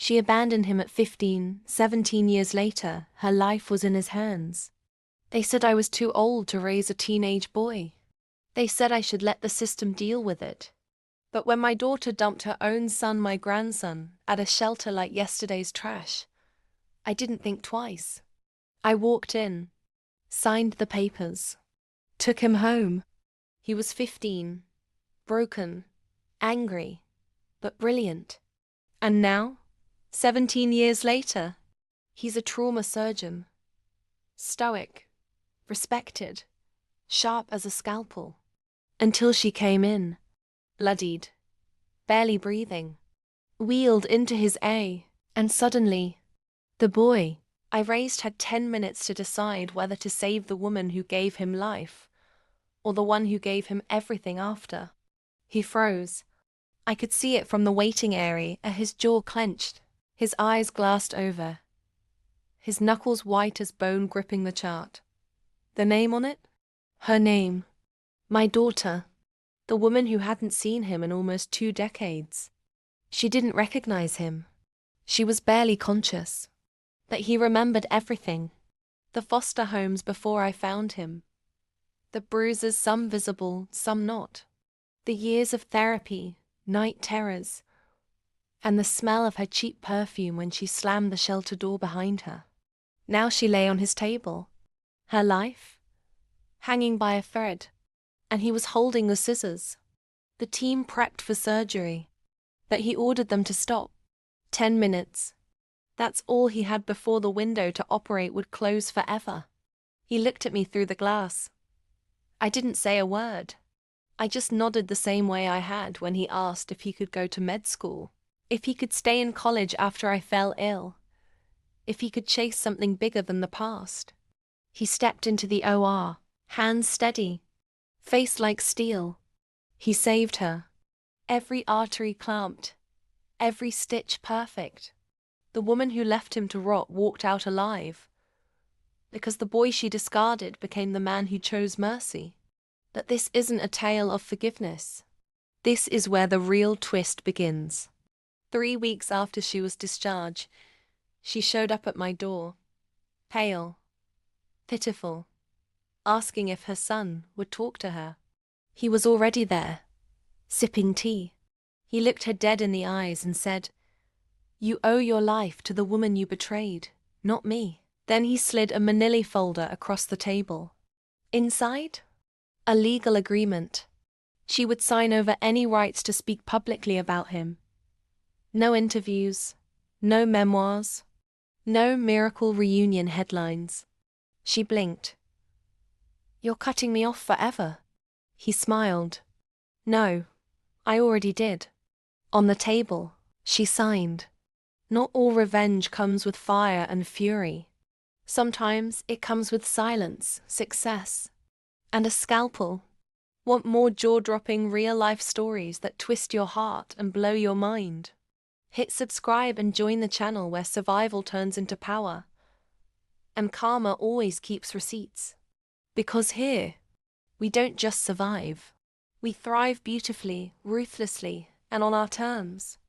She abandoned him at 15, 17 years later, her life was in his hands. They said I was too old to raise a teenage boy. They said I should let the system deal with it. But when my daughter dumped her own son, my grandson, at a shelter like yesterday's trash, I didn't think twice. I walked in, signed the papers, took him home. He was 15, broken, angry, but brilliant. And now, 17 years later, he's a trauma surgeon. Stoic, respected, sharp as a scalpel. Until she came in, bloodied, barely breathing, wheeled into his A, and suddenly, the boy I raised had 10 minutes to decide whether to save the woman who gave him life, or the one who gave him everything after. He froze. I could see it from the waiting area, his jaw clenched, his eyes glassed over, his knuckles white as bone gripping the chart. The name on it? Her name. My daughter. The woman who hadn't seen him in almost 2 decades. She didn't recognize him. She was barely conscious. But he remembered everything. The foster homes before I found him. The bruises, some visible, some not. The years of therapy, night terrors, and the smell of her cheap perfume when she slammed the shelter door behind her. Now she lay on his table, her life, hanging by a thread, and he was holding the scissors. The team prepped for surgery, but he ordered them to stop. 10 minutes. That's all he had before the window to operate would close forever. He looked at me through the glass. I didn't say a word. I just nodded the same way I had when he asked if he could go to med school, if he could stay in college after I fell ill, if he could chase something bigger than the past. He stepped into the OR, hands steady, face like steel. He saved her. Every artery clamped, every stitch perfect. The woman who left him to rot walked out alive, because the boy she discarded became the man who chose mercy. But this isn't a tale of forgiveness. This is where the real twist begins. 3 weeks after she was discharged, she showed up at my door, pale, pitiful, asking if her son would talk to her. He was already there, sipping tea. He looked her dead in the eyes and said, "You owe your life to the woman you betrayed, not me." Then he slid a manila folder across the table. Inside, a legal agreement. She would sign over any rights to speak publicly about him. No interviews, no memoirs, no miracle reunion headlines. She blinked. "You're cutting me off forever." He smiled. "No, I already did." On the table, she signed. Not all revenge comes with fire and fury. Sometimes it comes with silence, success, and a scalpel. Want more jaw-dropping real-life stories that twist your heart and blow your mind? Hit subscribe and join the channel where survival turns into power. And karma always keeps receipts. Because here, we don't just survive. We thrive beautifully, ruthlessly, and on our terms.